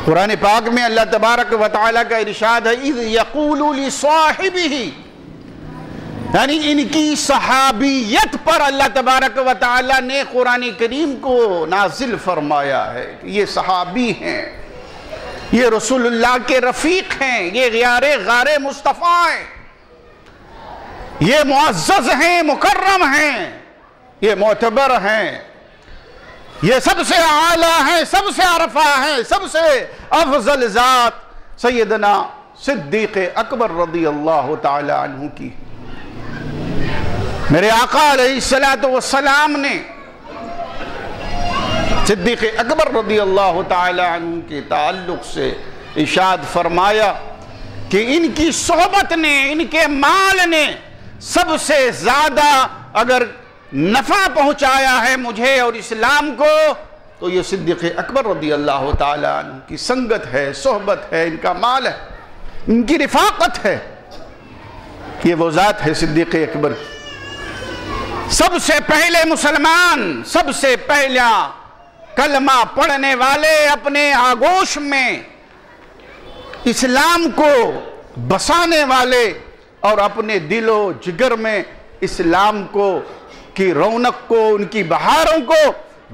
قرآن پاک میں اللہ تبارک و تعالیٰ کا ارشاد ہے اذ یقول لصاحبہ، یعنی ان کی صحابیت پر اللہ تبارک و تعالیٰ نے قرآن کریم کو نازل فرمایا ہے کہ یہ صحابی ہیں، یہ رسول اللہ کے رفیق ہیں، یہ غار مصطفیٰ ہیں، یہ معزز ہیں، مکرم ہیں، یہ معتبر ہیں، یہ سب سے اعلیٰ ہیں، سب سے عرفہ ہیں، سب سے افضل ذات سیدنا صدیق اکبر رضی اللہ تعالی عنہ کی۔ میرے آقا علیہ السلام نے صدیق اکبر رضی اللہ تعالی عنہ کے تعلق سے ارشاد فرمایا کہ ان کی صحبت نے، ان کے مال نے سب سے زیادہ اگر نفع پہنچایا ہے مجھے اور اسلام کو تو یہ صدیق اکبر رضی اللہ تعالی عنہ کی سنگت ہے، صحبت ہے، ان کا مال ہے، ان کی رفاقت ہے۔ یہ وہ ذات ہے صدیق اکبر کی۔ سب سے پہلے مسلمان، سب سے پہلا کلمہ پڑھنے والے، اپنے آغوش میں اسلام کو بسانے والے اور اپنے دل و جگر میں اسلام کو کی رونق کو، ان کی بہاروں کو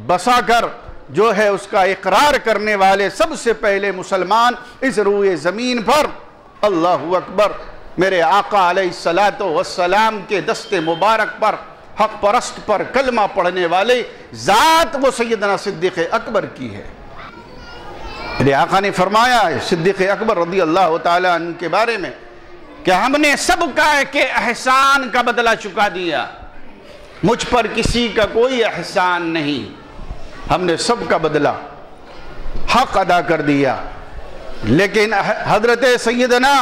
بسا کر جو ہے اس کا اقرار کرنے والے سب سے پہلے مسلمان اس روئے زمین پر، اللہ اکبر، میرے آقا علیہ السلام کے دست مبارک پر، حق پرست پر کلمہ پڑھنے والے ذات وہ سیدنا صدیق اکبر کی ہے۔ میرے آقا نے فرمایا ہے صدیق اکبر رضی اللہ تعالیٰ عنہ کے بارے میں کہ ہم نے سب کا کہ احسان کا بدلہ چکا دیا، مجھ پر کسی کا کوئی احسان نہیں، ہم نے سب کا بدلہ حق ادا کر دیا۔ لیکن حضرت سیدنا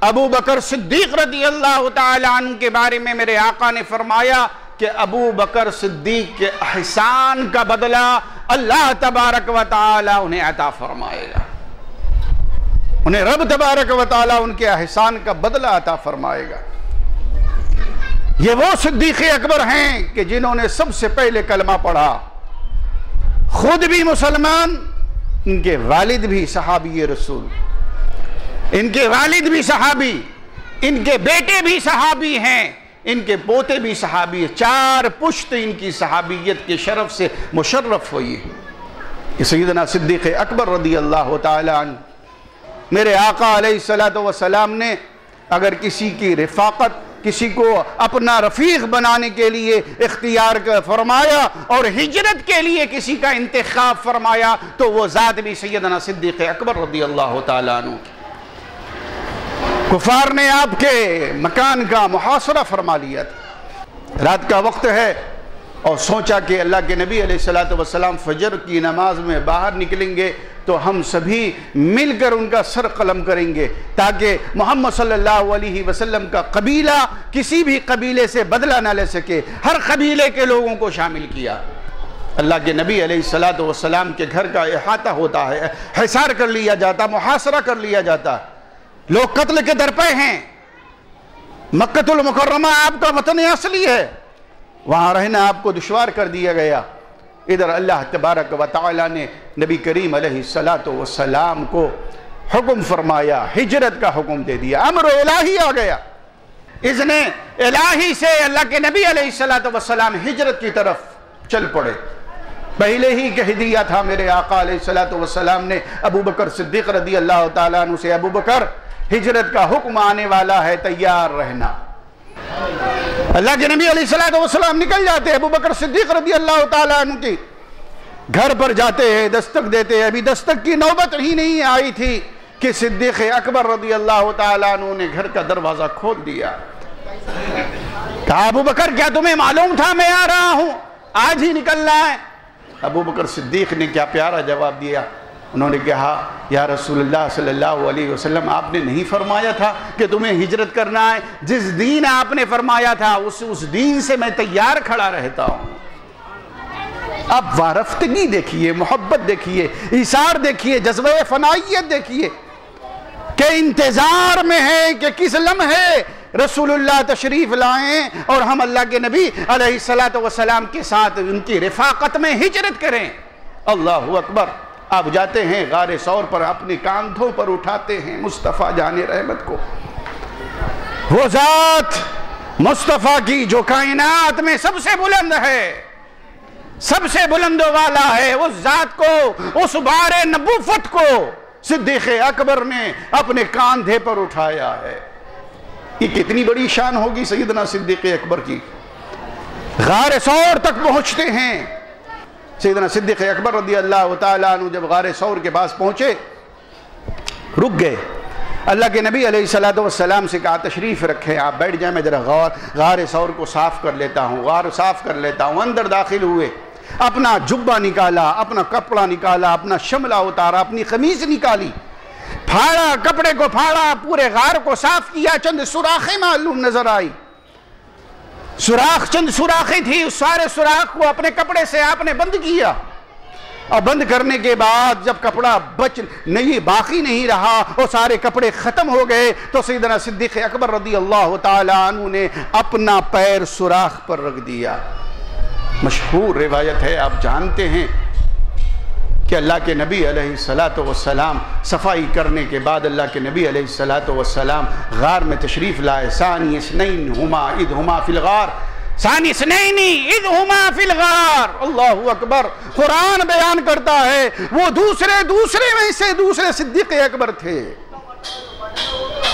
ابو بکر صدیق رضی اللہ تعالی عنہ کے بارے میں میرے آقا نے فرمایا کہ ابو بکر صدیق کے احسان کا بدلہ اللہ تبارک و تعالی انہیں عطا فرمائے گا، انہیں رب تبارک و تعالی ان کے احسان کا بدلہ عطا فرمائے گا۔ یہ وہ صدیق اکبر ہیں کہ جنہوں نے سب سے پہلے کلمہ پڑھا، خود بھی مسلمان، ان کے والد بھی صحابی رسول، ان کے والد بھی صحابی، ان کے بیٹے بھی صحابی ہیں، ان کے پوتے بھی صحابی ہیں، 4 پشت ان کی صحابیت کے شرف سے مشرف ہوئی ہے۔ کہ سیدنا صدیق اکبر رضی اللہ تعالی عنہ، میرے آقا علیہ السلام نے اگر کسی کی رفاقت، کسی کو اپنا رفیق بنانے کے لیے اختیار فرمایا اور ہجرت کے لیے کسی کا انتخاب فرمایا تو وہ ذات بھی سیدنا صدیق اکبر رضی اللہ تعالیٰ عنہ۔ کفار نے آپ کے مکان کا محاصرہ فرما لیا تھا، رات کا وقت ہے اور سوچا کہ اللہ کے نبی علیہ السلام فجر کی نماز میں باہر نکلیں گے تو ہم سبھی مل کر ان کا سر قلم کریں گے تاکہ محمد صلی اللہ علیہ وسلم کا قبیلہ کسی بھی قبیلے سے بدلہ نہ لے سکے۔ ہر قبیلے کے لوگوں کو شامل کیا۔ اللہ کے نبی علیہ السلام کے گھر کا احاطہ ہوتا ہے، حصار کر لیا جاتا، محاصرہ کر لیا جاتا، لوگ قتل کے درپے ہیں۔ مکہ المکرمہ آپ کا وطن اصلی ہے، وہاں رہنا آپ کو دشوار کر دیا گیا۔ ادھر اللہ تبارک و تعالی نے نبی کریم علیہ السلام کو حکم فرمایا، ہجرت کا حکم دے دیا، امر الہی آ گیا۔ اذن الہی سے اللہ کے نبی علیہ السلام ہجرت کی طرف چل پڑے۔ پہلے ہی کہہ دیا تھا میرے آقا علیہ السلام نے ابو بکر صدیق رضی اللہ تعالیٰ عنہ سے، ابو بکر ہجرت کا حکم آنے والا ہے، تیار رہنا۔ اللہ کے نبی علیہ السلام نکل جاتے، ابو بکر صدیق رضی اللہ تعالیٰ عنہ کی گھر پر جاتے ہیں، دستک دیتے ہیں۔ ابھی دستک کی نوبت ہی نہیں آئی تھی کہ صدیق اکبر رضی اللہ تعالیٰ عنہ نے گھر کا دروازہ کھول دیا۔ کہا ابو بکر کیا تمہیں معلوم تھا میں آ رہا ہوں، آج ہی نکلنا ہے؟ ابو بکر صدیق نے کیا پیارا جواب دیا، انہوں نے کہا یا رسول اللہ صلی اللہ علیہ وسلم آپ نے نہیں فرمایا تھا کہ تمہیں ہجرت کرنا ہے؟ جس دین آپ نے فرمایا تھا اس دین سے میں تیار کھڑا رہتا ہوں۔ اب وارفتگی دیکھیے، محبت دیکھیے، ایثار دیکھیے، جذبہ فنائیت دیکھیے کہ انتظار میں ہے کہ کس لمحے رسول اللہ تشریف لائیں اور ہم اللہ کے نبی علیہ السلام کے ساتھ ان کی رفاقت میں ہجرت کریں۔ اللہ اکبر، آپ جاتے ہیں غار ثور پر، اپنے کاندھوں پر اٹھاتے ہیں مصطفیٰ جان رحمت کو، وہ ذات مصطفیٰ کی جو کائنات میں سب سے بلند ہے، سب سے بلند والا ہے، اس ذات کو، اس بار نبوت کو صدیق اکبر نے اپنے کاندھے پر اٹھایا ہے۔ یہ کتنی بڑی شان ہوگی سیدنا صدیق اکبر کی۔ غار ثور تک پہنچتے ہیں، سیدنا صدیق اکبر رضی اللہ تعالیٰ عنہ جب غار ثور کے پاس پہنچے رک گئے، اللہ کے نبی علیہ السلام سے کہا تشریف رکھیں، آپ بیٹھ جائیں، میں ذرا غار ثور کو صاف کر لیتا ہوں، غار صاف کر لیتا ہوں۔ اندر داخل ہوئے، اپنا جبہ نکالا، اپنا کپڑا نکالا، اپنا شملہ اتارا، اپنی قمیض نکالی، پھاڑا، کپڑے کو پھاڑا، پورے غار کو صاف کیا۔ چند سوراخیں معلوم نظر آئی، چند سوراخیں تھی، اس سارے سوراخ کو اپنے کپڑے سے آپ نے بند کیا، اور بند کرنے کے بعد جب کپڑا باقی نہیں رہا، وہ سارے کپڑے ختم ہو گئے، تو سیدنا صدیق اکبر رضی اللہ تعالی عنہ نے اپنا پیر سوراخ پر رکھ دیا۔ مشہور روایت ہے، آپ جانتے ہیں کہ اللہ کے نبی علیہ السلام صفائی کرنے کے بعد اللہ کے نبی علیہ السلام غار میں تشریف لائے۔ ثانی اثنین ہما اذ ہما فی الغار، ثانی اثنین اذ ہما فی الغار، اللہ اکبر۔ قرآن بیان کرتا ہے وہ دوسرے میں سے دوسرے صدیق اکبر تھے۔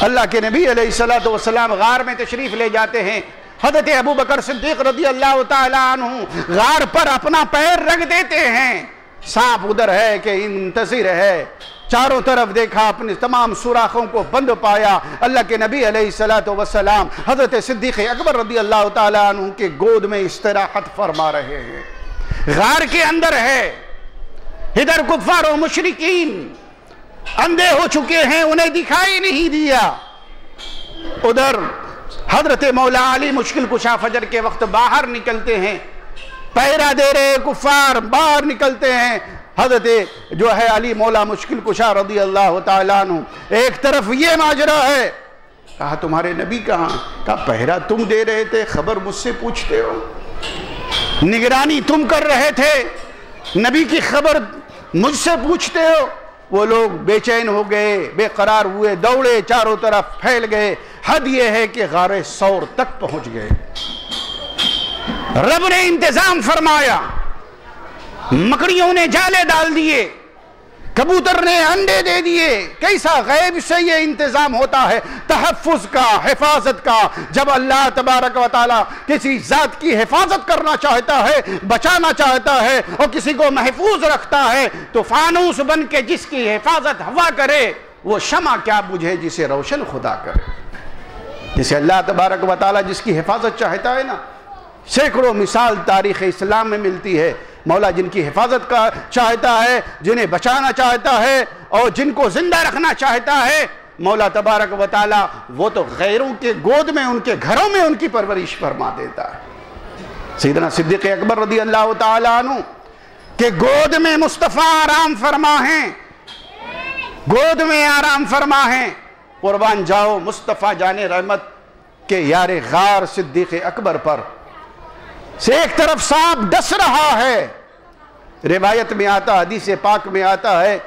اللہ کے نبی علیہ السلام غار میں تشریف لے جاتے ہیں، حضرت ابو بکر صدیق رضی اللہ تعالیٰ عنہ غار پر اپنا پیر رکھ دیتے ہیں۔ سانپ ادھر ہے کہ منتظر ہے، چاروں طرف دیکھا، اپنے تمام سوراخوں کو بند پایا۔ اللہ کے نبی علیہ السلام حضرت صدیق اکبر رضی اللہ تعالیٰ عنہ کے گود میں استراحت فرما رہے ہیں۔ غار کے اندر ہے، ادھر کفار و مشرکین اندھے ہو چکے ہیں، انہیں دکھائی نہیں دیا۔ ادھر حضرت مولا علی مشکل کشا فجر کے وقت باہر نکلتے ہیں، پہرا دے رہے کفار باہر نکلتے ہیں۔ حضرت جو ہے علی مولا مشکل کشا رضی اللہ تعالیٰ عنہ، ایک طرف یہ ماجرا ہے، کہا تمہارے نبی کہاں؟ کہا پہرا تم دے رہے تھے، خبر مجھ سے پوچھتے ہو، نگرانی تم کر رہے تھے، نبی کی خبر مجھ سے پوچھتے ہو۔ وہ لوگ بے چین ہو گئے، بے قرار ہوئے، دوڑے، چاروں طرف پھیل گئے۔ حد یہ ہے کہ غار ثور تک پہنچ گئے۔ رب نے انتظام فرمایا، مکڑیوں نے جالے ڈال دیے، کبوتر نے انڈے دے دیے۔ کیسا غیب سے یہ انتظام ہوتا ہے تحفظ کا، حفاظت کا۔ جب اللہ تبارک و تعالی کسی ذات کی حفاظت کرنا چاہتا ہے، بچانا چاہتا ہے اور کسی کو محفوظ رکھتا ہے، تو فانوس بن کے جس کی حفاظت ہوا کرے وہ شمع کیا بجھے جسے روشن خدا کرے۔ جسے اللہ تبارک و تعالی جس کی حفاظت چاہتا ہے نا، سینکڑوں مثال تاریخ اسلام میں ملتی ہے۔ مولا جن کی حفاظت کا چاہتا ہے، جنہیں بچانا چاہتا ہے اور جن کو زندہ رکھنا چاہتا ہے، مولا تبارک و تعالی وہ تو غیروں کے گود میں، ان کے گھروں میں ان کی پرورش فرما دیتا ہے۔ سیدنا صدیق اکبر رضی اللہ تعالیٰ عنہ کہ گود میں مصطفیٰ آرام فرما ہیں، گود میں آرام فرما ہیں۔ قربان جاؤ مصطفیٰ جان رحمت کے یار غار صدیق اکبر پر سے ایک طرف سانپ ڈس رہا ہے۔ روایت میں آتا، حدیث پاک میں آتا ہے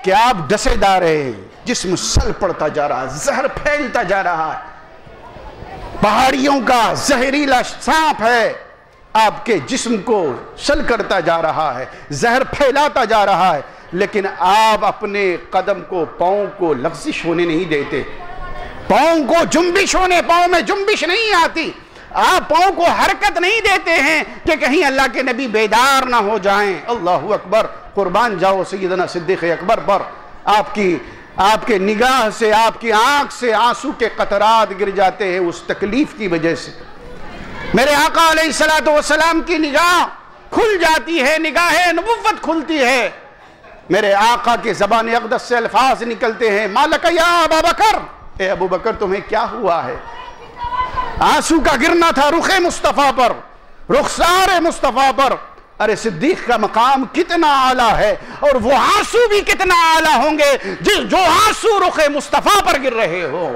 کہ آپ ڈسے جا رہے ہیں، جسم سل پڑتا جا رہا ہے، زہر پھیلتا جا رہا ہے، پہاڑیوں کا زہریلا سانپ ہے، آپ کے جسم کو سل کرتا جا رہا ہے، زہر پھیلاتا جا رہا ہے، لیکن آپ اپنے قدم کو، پاؤں کو لغزش ہونے نہیں دیتے، پاؤں کو جنبش ہونے، پاؤں میں جنبش نہیں آتی، آپ پاؤں کو حرکت نہیں دیتے ہیں کہ کہیں اللہ کے نبی بیدار نہ ہو جائیں۔ اللہ اکبر۔ قربان جاؤ سیدنا صدیق اکبر پر، آپ کے نگاہ سے، آپ کی آنکھ سے آنسو کے قطرات گر جاتے ہیں اس تکلیف کی وجہ سے۔ میرے آقا علیہ السلام کی نگاہ کھل جاتی ہے، نگاہ نبوت کھلتی ہے۔ میرے آقا کے زبان اقدس سے الفاظ نکلتے ہیں، مالک یا ابا بکر، اے ابو بکر تمہیں کیا ہوا ہے؟ آنسو کا گرنا تھا رخ مصطفیٰ پر، رخسار مصطفیٰ پر۔ ارے صدیق کا مقام کتنا اعلیٰ ہے، اور وہ آنسو بھی کتنا اعلیٰ ہوں گے جو آنسو رخ مصطفیٰ پر گر رہے ہو۔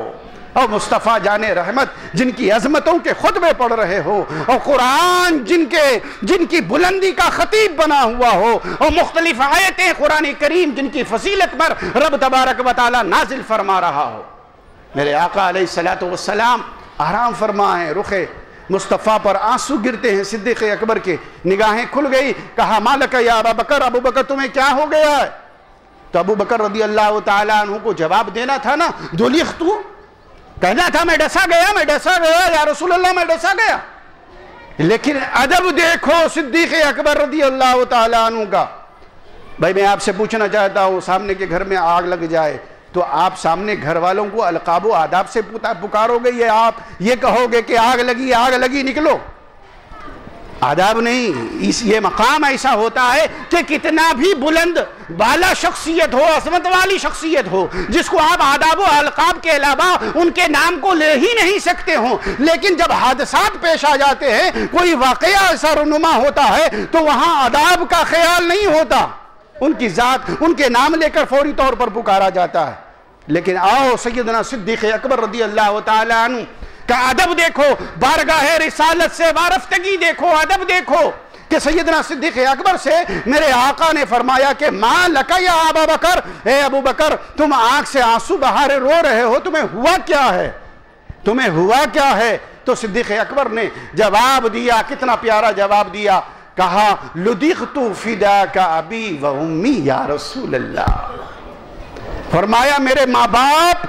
اور مصطفیٰ جان رحمت جن کی عظمتوں کے خطبے پڑھ رہے ہو، اور قرآن جن کی بلندی کا خطیب بنا ہوا ہو، اور مختلف آیتیں قرآن کریم جن کی فضیلت پر رب تبارک و تعالی نازل فرما رہا ہو، میرے آقا علیہ السلام آرام فرمائیں، رخ مصطفیٰ پر آنسو گرتے ہیں، صدیق اکبر کے نگاہیں کھل گئی، کہا مالک یا ابا بکر، ابو بکر تمہیں کیا ہو گیا ہے؟ تو ابو بکر رضی اللہ تعالیٰ عنہ کو جواب دینا تھا نا، دلیختو، کہنا تھا میں ڈسا گیا یا رسول اللہ میں ڈسا گیا، لیکن ادب دیکھو صدیق اکبر رضی اللہ تعالیٰ عنہ کا۔ بھائی میں آپ سے پوچھنا چاہتا ہوں، سامنے کے گھر میں آگ لگ جائے تو آپ سامنے گھر والوں کو القاب و آداب سے پکارو گے، یا آپ یہ کہو گے کہ آگ لگی نکلو؟ آداب نہیں، یہ مقام ایسا ہوتا ہے کہ کتنا بھی بلند بالا شخصیت ہو، عظمت والی شخصیت ہو، جس کو آپ آداب و القاب کے علاوہ ان کے نام کو لے ہی نہیں سکتے ہوں، لیکن جب حادثات پیش آ جاتے ہیں، کوئی واقعہ ایسا رونما ہوتا ہے تو وہاں آداب کا خیال نہیں ہوتا، ان کی ذات، ان کے نام لے کر فوری طور پر پکارا جاتا ہے۔ لیکن آؤ سیدنا صدیق اکبر رضی اللہ تعالیٰ عنہ کا ادب دیکھو، بارگاہ رسالت سے وارفتگی دیکھو، ادب دیکھو کہ سیدنا صدیق اکبر سے میرے آقا نے فرمایا کہ ما لک یا ابا بکر، اے ابو بکر تم آنکھ سے آنسو بہارے رو رہے ہو، تمہیں ہوا کیا ہے؟ تو صدیق اکبر نے جواب دیا، کتنا پیارا جواب دیا، کہا لدغت فداک ابی و امی یا رسول اللہ، فرمایا میرے ماں باپ،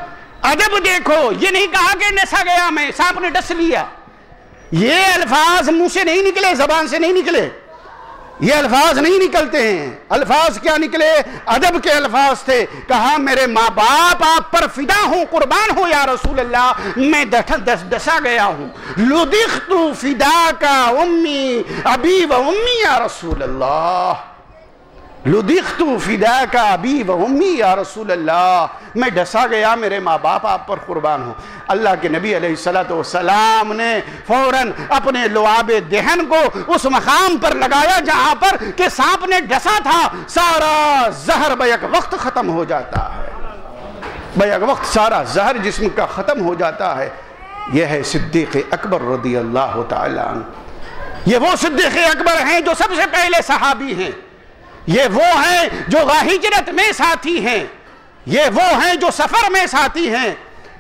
ادب دیکھو، یہ نہیں کہا کہ ڈسا گیا میں، سانپ نے ڈس لیا، یہ الفاظ منہ سے نہیں نکلے، زبان سے نہیں نکلے، یہ الفاظ نہیں نکلتے ہیں، الفاظ کیا نکلے؟ ادب کے الفاظ تھے، کہا میرے ماں باپ آپ پر فدا ہوں، قربان ہوں یا رسول اللہ، میں ڈسا گیا ہوں، لدغت فداک امی ابی و امی یا رسول اللہ، لدغت فداک ابی و امی یا رسول اللہ، میں ڈسا گیا، میرے ماں باپ آپ پر قربان ہوں۔ اللہ کے نبی علیہ السلام نے فوراً اپنے لعاب دہن کو اس مقام پر لگایا جہاں پر کہ سانپ نے ڈسا تھا، سارا زہر بیک وقت ختم ہو جاتا ہے، بیک وقت سارا زہر جسم کا ختم ہو جاتا ہے۔ یہ ہے صدیق اکبر رضی اللہ تعالیٰ عنہ، یہ وہ صدیق اکبر ہیں جو سب سے پہلے صحابی ہیں، یہ وہ ہیں جو ہجرت میں ساتھی ہیں، یہ وہ ہیں جو سفر میں ساتھی ہیں،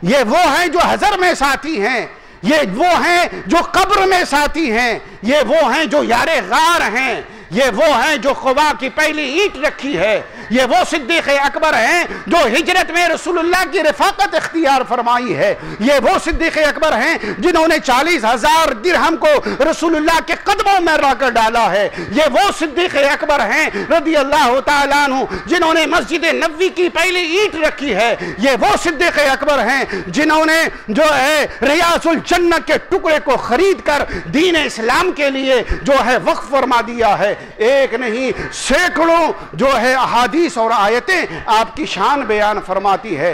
یہ وہ ہیں جو حضر میں ساتھی ہیں، یہ وہ ہیں جو قبر میں ساتھی ہیں، یہ وہ ہیں جو یار غار ہیں، یہ وہ ہیں جو قبا کی پہلی اینٹ رکھی ہے، یہ وہ صدیق اکبر ہیں جو ہجرت میں رسول اللہ کی رفاقت اختیار فرمائی ہے، یہ وہ صدیق اکبر ہیں جنہوں نے 40,000 درہم کو رسول اللہ کے قدموں میں لا کر ڈالا ہے، یہ وہ صدیق اکبر ہیں رضی اللہ تعالیٰ عنہ جنہوں نے مسجد نبوی کی پہلی اینٹ رکھی ہے، یہ وہ صدیق اکبر ہیں جنہوں نے جو ہے ریاض الجنہ کے ٹکڑے کو خرید کر دین اسلام کے لیے جو ہے وقف فرما دیا ہے۔ ایک نہیں سینکڑوں جو ہے احادیث اور آیتیں آپ کی شان بیان فرماتی ہے۔